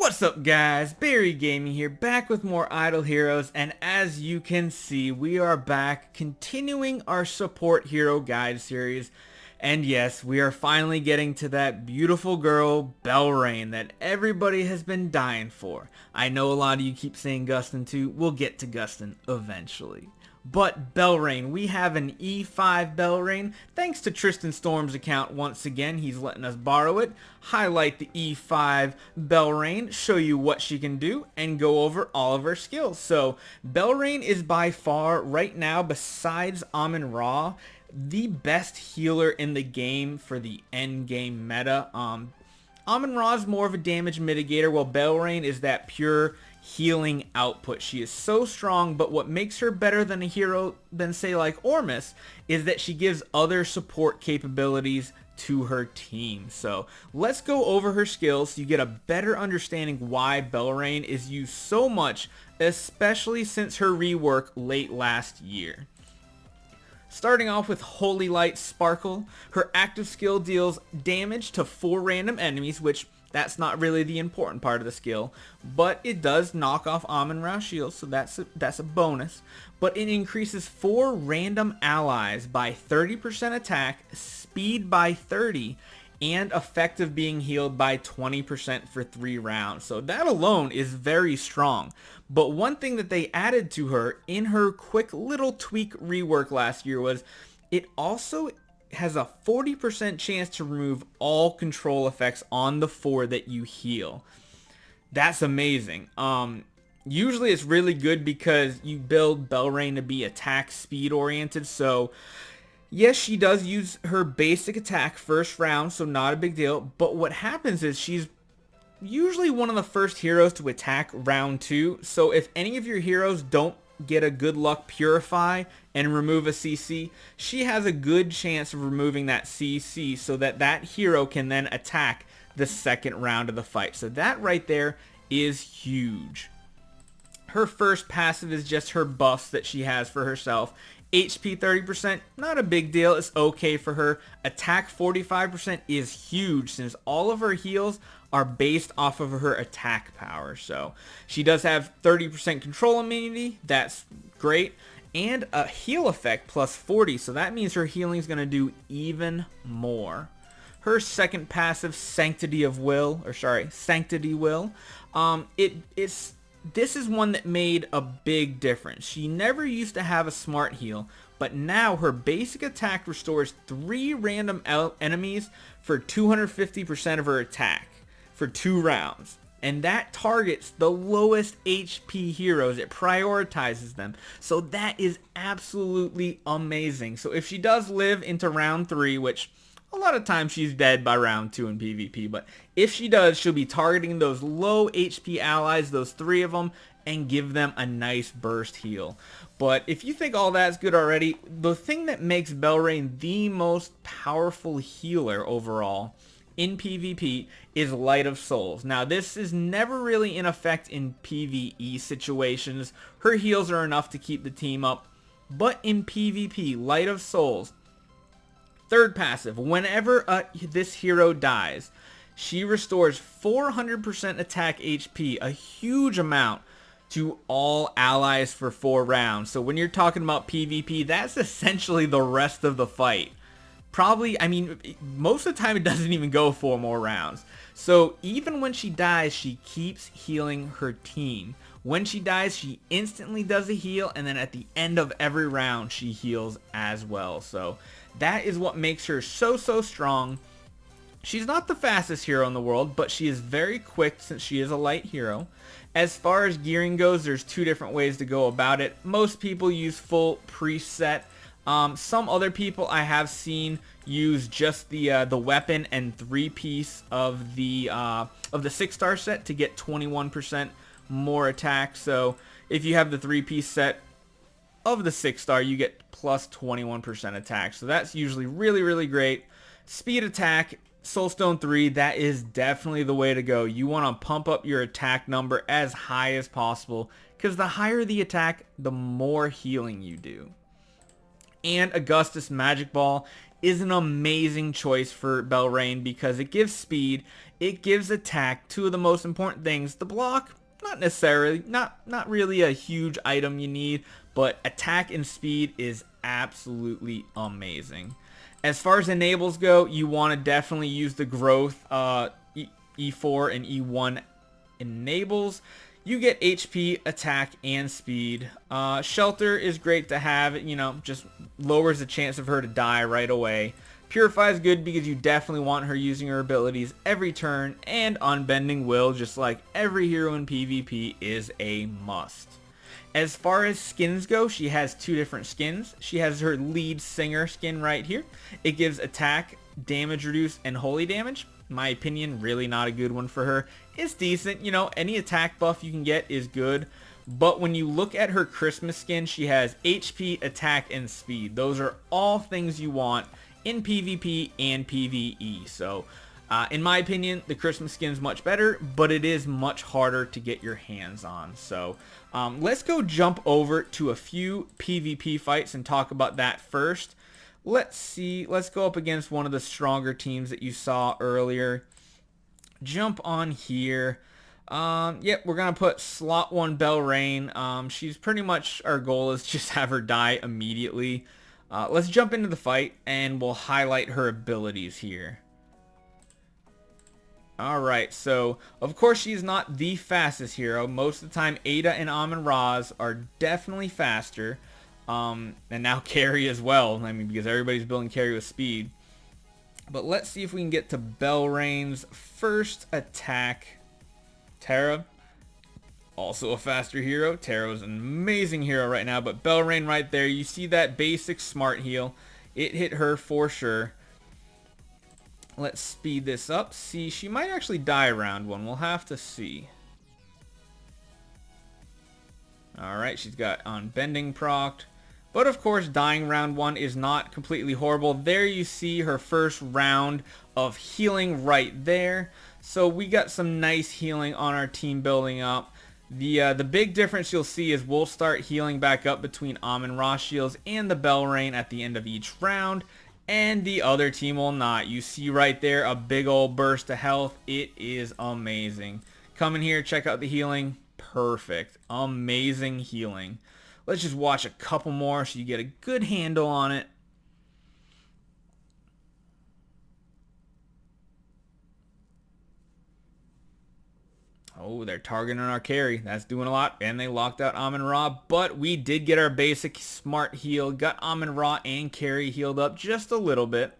What's up guys, Barry Gaming here, back with more Idle Heroes, and as you can see, we are back continuing our support hero guide series. And yes, we are finally getting to that beautiful girl, Belrain, that everybody has been dying for. I know a lot of you keep saying Gustin too, we'll get to Gustin eventually. But Belrain, we have an E5 Belrain, thanks to Tristan Storm's account once again, he's letting us borrow it, highlight the E5 Belrain, show you what she can do, and go over all of her skills. So, Belrain is by far, right now, besides Amun-Ra, the best healer in the game for the end game meta. Amun-Ra is more of a damage mitigator, while Belrain is that pure healing output. She is so strong, but what makes her better than a hero than say like Ormus is that she gives other support capabilities to her team. So let's go over her skills so you get a better understanding why Belrain is used so much, especially since her rework late last year. Starting off with Holy Light Sparkle, her active skill deals damage to 4 random enemies, which that's not really the important part of the skill, but it does knock off Amun-Ra shields, so that's a bonus. But it increases 4 random allies by 30% attack, speed by 30, and effective being healed by 20% for 3 rounds. So that alone is very strong. But one thing that they added to her in her quick little tweak rework last year was it also has a 40% chance to remove all control effects on the 4 that you heal. That's amazing. Usually it's really good because you build Belrain to be attack speed oriented, so yes, she does use her basic attack first round, so not a big deal, but what happens is she's usually one of the first heroes to attack round 2, so if any of your heroes don't get a good luck purify and remove a CC, she has a good chance of removing that CC so that that hero can then attack the second round of the fight. So that right there is huge. Her first passive is just her buffs that she has for herself. HP 30%, not a big deal, it's okay for her. Attack 45% is huge since all of her heals are based off of her attack power. So she does have 30% control immunity, that's great, and a heal effect plus 40, so that means her healing is going to do even more. Her second passive, Sanctity Will, this is one that made a big difference. She never used to have a smart heal, but now her basic attack restores 3 random enemies for 250% of her attack for 2 rounds. And that targets the lowest HP heroes. It prioritizes them. So that is absolutely amazing. So if she does live into round 3, which a lot of times she's dead by round 2 in PvP, but if she does, she'll be targeting those low HP allies, those 3 of them, and give them a nice burst heal. But if you think all that's good already, the thing that makes Belrain the most powerful healer overall in PvP is Light of Souls. Now this is never really in effect in PvE situations. Her heals are enough to keep the team up, but in PvP, Light of Souls, third passive, whenever this hero dies, she restores 400% attack HP, a huge amount, to all allies for 4 rounds. So when you're talking about PvP, that's essentially the rest of the fight. Probably, I mean, most of the time it doesn't even go 4 more rounds. So even when she dies, she keeps healing her team. When she dies, she instantly does a heal, and then at the end of every round, she heals as well. So that is what makes her so strong. She's not the fastest hero in the world, but she is very quick since she is a light hero. As far as gearing goes, there's 2 different ways to go about it. Most people use full preset. Some other people I have seen use just the weapon and 3-piece of the 6-star set to get 21% more attack. So if you have the 3-piece set of the 6-star, you get plus 21% attack. So that's usually really great. Speed attack, Soulstone 3, that is definitely the way to go. You want to pump up your attack number as high as possible, because the higher the attack, the more healing you do. and Augustus Magic Ball is an amazing choice for Belrain because it gives speed, it gives attack, two of the most important things. The block, not necessarily, not really a huge item you need, but attack and speed is absolutely amazing. As far as enables go, you want to definitely use the growth E4 and E1 enables. You get HP, attack, and speed. Shelter is great to have. You know, just lowers the chance of her to die right away. Purify is good because you definitely want her using her abilities every turn. And Unbending Will, just like every hero in PvP, is a must. As far as skins go, she has two different skins. She has her lead singer skin right here. It gives attack, damage reduce, and holy damage. In my opinion, really not a good one for her. It's decent, you know, any attack buff you can get is good. But when you look at her Christmas skin, she has HP, attack, and speed. Those are all things you want in PvP and PvE. So, in my opinion, the Christmas skin is much better, but it is much harder to get your hands on. So, let's go jump over to a few PvP fights and talk about that first. Let's see. Let's go up against one of the stronger teams that you saw earlier. Jump on here. Yep, we're going to put slot 1 Belrain. She's pretty much, our goal is just have her die immediately. Let's jump into the fight and we'll highlight her abilities here. Alright, so of course she's not the fastest hero. Most of the time Ada and Amun-Ra's are definitely faster. And now carry as well. I mean, because everybody's building carry with speed. But let's see if we can get to Belrain's first attack. Terra, also a faster hero. Terra's an amazing hero right now, but Belrain right there, you see that basic smart heal. It hit her for sure. Let's speed this up. See, she might actually die round 1. We'll have to see. Alright, she's got Unbending procced. But of course, dying round 1 is not completely horrible. There you see her first round of healing right there. So we got some nice healing on our team building up. The big difference you'll see is we'll start healing back up between Amun-Ra shields and the Belrain at the end of each round. And the other team will not. You see right there a big old burst of health. It is amazing. Come in here, check out the healing. Perfect. Amazing healing. Let's just watch a couple more so you get a good handle on it. Oh, they're targeting our carry. That's doing a lot. And they locked out Amun-Ra. But we did get our basic smart heal. Got Amun-Ra and carry healed up just a little bit.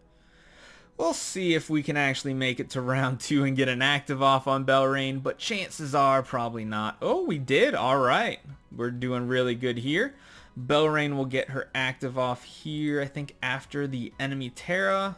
We'll see if we can actually make it to round 2 and get an active off on Belrain, but chances are probably not. Oh, we did. All right. We're doing really good here. Belrain will get her active off here, I think, after the enemy Terra.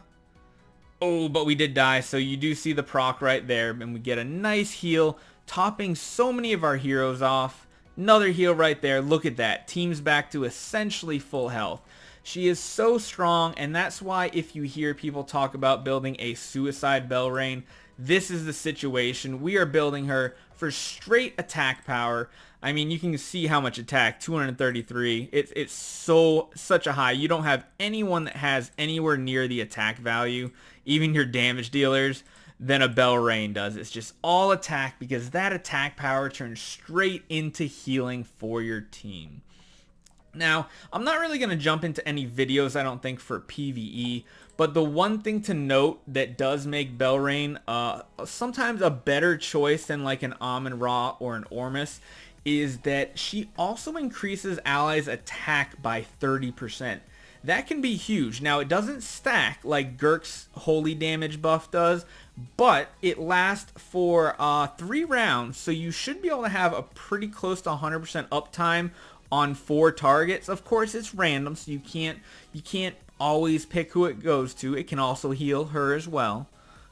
Oh, but we did die, so you do see the proc right there, and we get a nice heal, topping so many of our heroes off. Another heal right there. Look at that. Team's back to essentially full health. She is so strong, and that's why if you hear people talk about building a suicide Belrain, this is the situation. We are building her for straight attack power. I mean, you can see how much attack, 233. It's such a high. You don't have anyone that has anywhere near the attack value, even your damage dealers, than a Belrain does. It's just all attack because that attack power turns straight into healing for your team. Now, I'm not really going to jump into any videos, I don't think, for PvE, but the one thing to note that does make Belrain sometimes a better choice than like an Amun-Ra or an Ormus is that she also increases allies' attack by 30%. That can be huge. Now, it doesn't stack like Gurk's holy damage buff does, but it lasts for 3 rounds, so you should be able to have a pretty close to 100% uptime on 4 targets. Of course, it's random, so you can't always pick who it goes to. It can also heal her as well.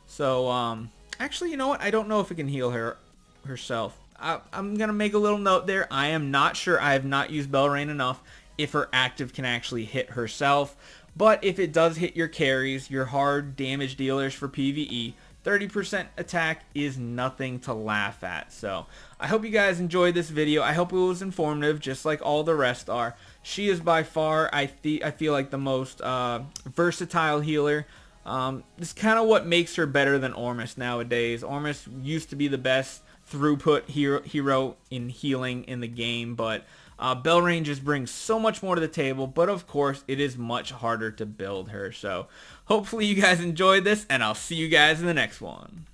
So, actually, you know what? I don't know if it can heal her herself. I'm going to make a little note there. I am not sure. I have not used Belrain enough if her active can actually hit herself. But if it does hit your carries, your hard damage dealers for PvE, 30% attack is nothing to laugh at. So I hope you guys enjoyed this video. I hope it was informative, just like all the rest are. She is by far, I feel like, the most versatile healer. This is kind of what makes her better than Ormus nowadays. Ormus used to be the best throughput hero in healing in the game, but Belrain just brings so much more to the table, but of course it is much harder to build her. So hopefully you guys enjoyed this, and I'll see you guys in the next one.